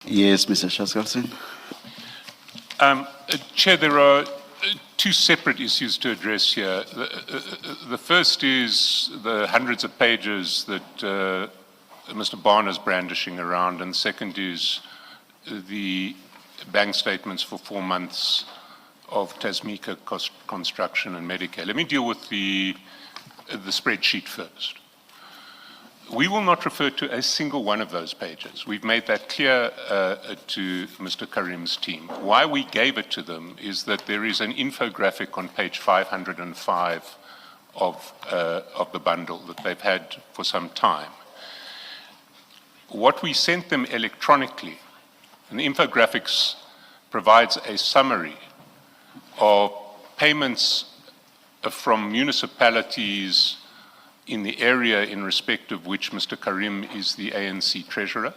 Yes, Mr. Chaskalson. Chair, there are two separate issues to address here. The first is the hundreds of pages that Mr. Barnes is brandishing around, and the second is the bank statements for 4 months of Tasmika Construction and Medicare. Let me deal with the spreadsheet first. We will not refer to a single one of those pages. We've made that clear to Mr. Carrim's team. Why we gave it to them is that there is an infographic on page 505 of the bundle that they've had for some time. What we sent them electronically, and the infographics provides a summary of payments from municipalities in the area in respect of which Mr. Carrim is the ANC treasurer,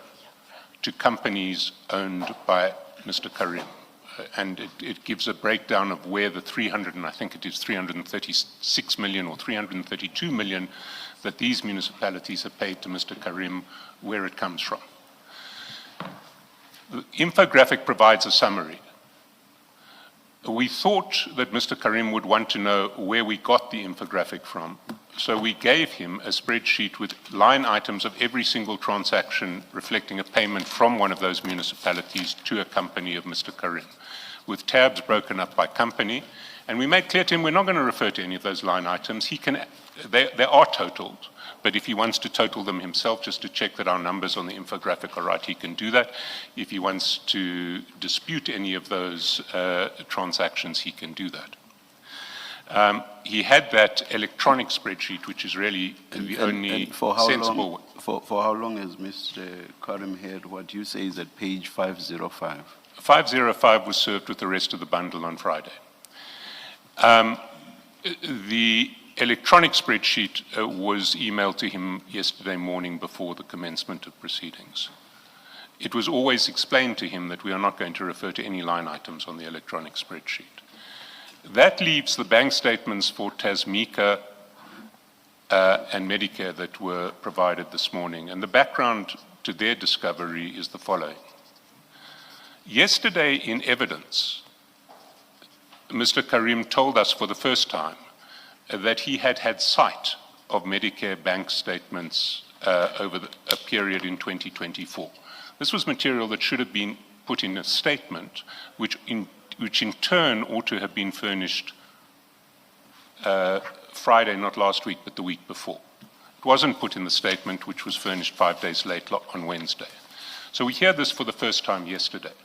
to companies owned by Mr. Carrim. And it gives a breakdown of where the 336 million or 332 million that these municipalities have paid to Mr. Carrim, where it comes from. The infographic provides a summary. We thought that Mr. Carrim would want to know where we got the infographic from, so we gave him a spreadsheet with line items of every single transaction reflecting a payment from one of those municipalities to a company of Mr. Carrim, with tabs broken up by company. And we made clear to him we're not going to refer to any of those line items. They are totaled, but if he wants to total them himself just to check that our numbers on the infographic are right, he can do that. If he wants to dispute any of those transactions, he can do that. He had that electronic spreadsheet, which is really the only sensible one. For how long has Mr. Carrim had what you say is at page 505? 505 was served with the rest of the bundle on Friday. The electronic spreadsheet was emailed to him yesterday morning before the commencement of proceedings. It was always explained to him that we are not going to refer to any line items on the electronic spreadsheet. That leaves the bank statements for Tasmika and Medicare that were provided this morning. And the background to their discovery is the following. Yesterday in evidence, Mr. Carrim told us for the first time that he had had sight of Medicare bank statements over a period in 2024. This was material that should have been put in a statement, which in turn ought to have been furnished Friday, not last week, but the week before. It wasn't put in the statement, which was furnished 5 days late on Wednesday. So we hear this for the first time yesterday.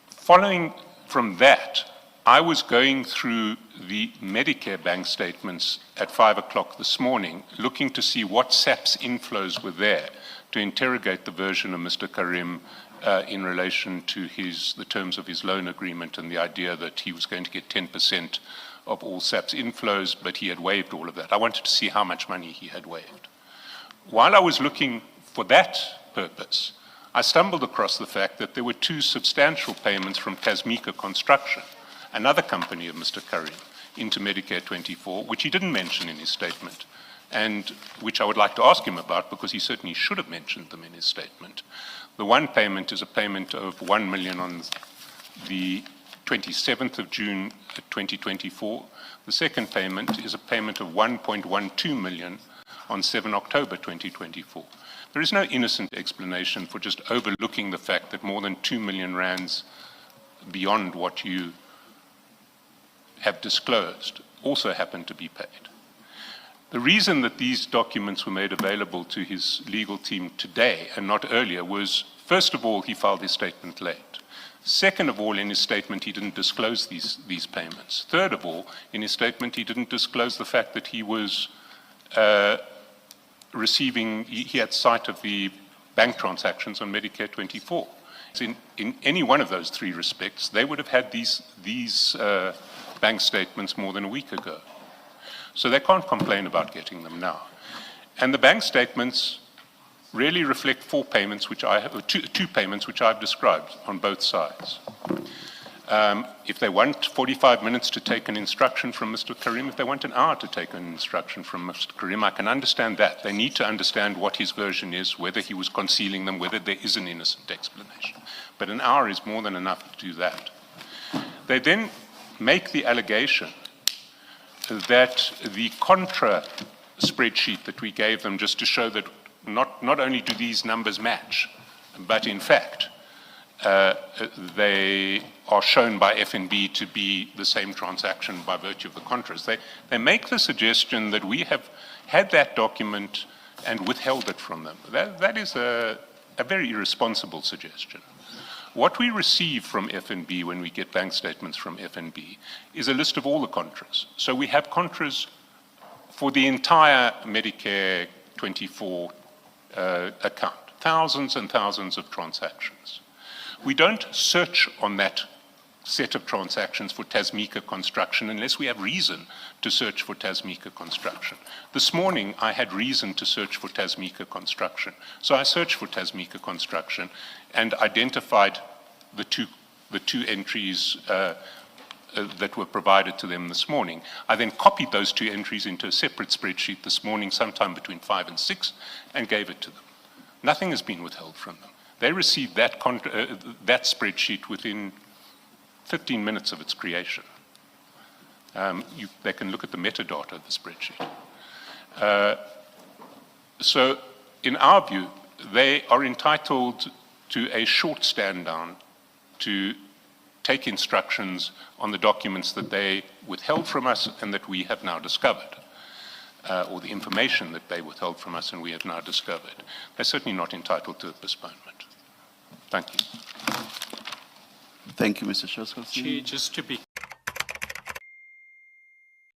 Following from that, I was going through the Medicare bank statements at 5 o'clock this morning, looking to see what SAPS inflows were there to interrogate the version of Mr. Carrim in relation to the terms of his loan agreement and the idea that he was going to get 10% of all SAPS inflows, but he had waived all of that. I wanted to see how much money he had waived. While I was looking for that purpose, I stumbled across the fact that there were 2 substantial payments from Tasmika Construction, another company of Mr. Carrim, into Medicare 24, which he didn't mention in his statement, and which I would like to ask him about because he certainly should have mentioned them in his statement. The one payment is a payment of 1 million on the 27th of June 2024. The second payment is a payment of 1.12 million on 7 October 2024. There is no innocent explanation for just overlooking the fact that more than 2 million rands beyond what you have disclosed also happen to be paid. The reason that these documents were made available to his legal team today and not earlier was, first of all, he filed his statement late. Second of all, in his statement, he didn't disclose these payments. Third of all, in his statement, he didn't disclose the fact that he was he had sight of the bank transactions on Medicare 24. In any one of those 3 respects, they would have had these bank statements more than a week ago. So they can't complain about getting them now. And the bank statements really reflect 4 payments, two payments which I've described on both sides. If they want 45 minutes to take an instruction from Mr. Carrim, if they want an hour to take an instruction from Mr. Carrim, I can understand that. They need to understand what his version is, whether he was concealing them, whether there is an innocent explanation. But an hour is more than enough to do that. They then make the allegation that the contra spreadsheet that we gave them, just to show that not only do these numbers match, but in fact, they are shown by FNB to be the same transaction by virtue of the contras. They make the suggestion that we have had that document and withheld it from them. That is a very irresponsible suggestion. What we receive from FNB when we get bank statements from FNB is a list of all the contras. So we have contras for the entire Medicare 24 account, thousands and thousands of transactions. We don't search on that set of transactions for Tasmika construction unless we have reason to search for Tasmika construction. This morning, I had reason to search for Tasmika construction. So I searched for Tasmika construction and identified the two entries that were provided to them this morning. I then copied those two entries into a separate spreadsheet this morning, sometime between 5 and 6, and gave it to them. Nothing has been withheld from them. They received that spreadsheet within 15 minutes of its creation. They can look at the metadata of the spreadsheet. So in our view, they are entitled to a short stand down to take instructions on the documents that they withheld from us and that we have now discovered, or the information that they withheld from us and we have now discovered. They're certainly not entitled to a postponement. Thank you. Thank you, Mr. Chaskalson. Chair, just to be